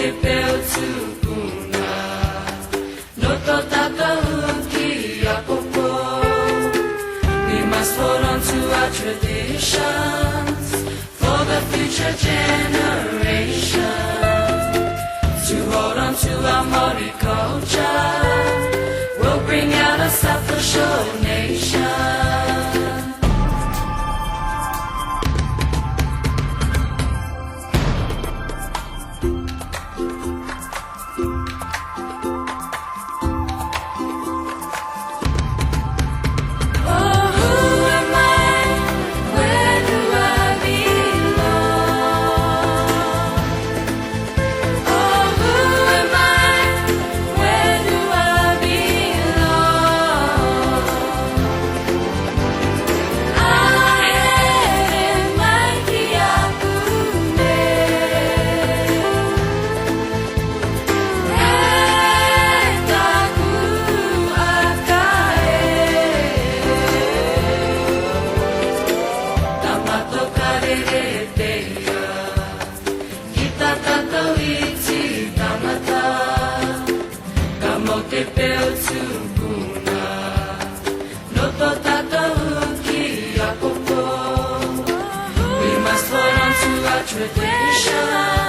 te peo tūpuna no tō tatahuki a popo. We must hold on to our traditions for the future generations. To hold on to our Māori culture will bring out a self-assured nation. Te peo tūpuna no tō tatahuki a popo. We must hold on to our tradition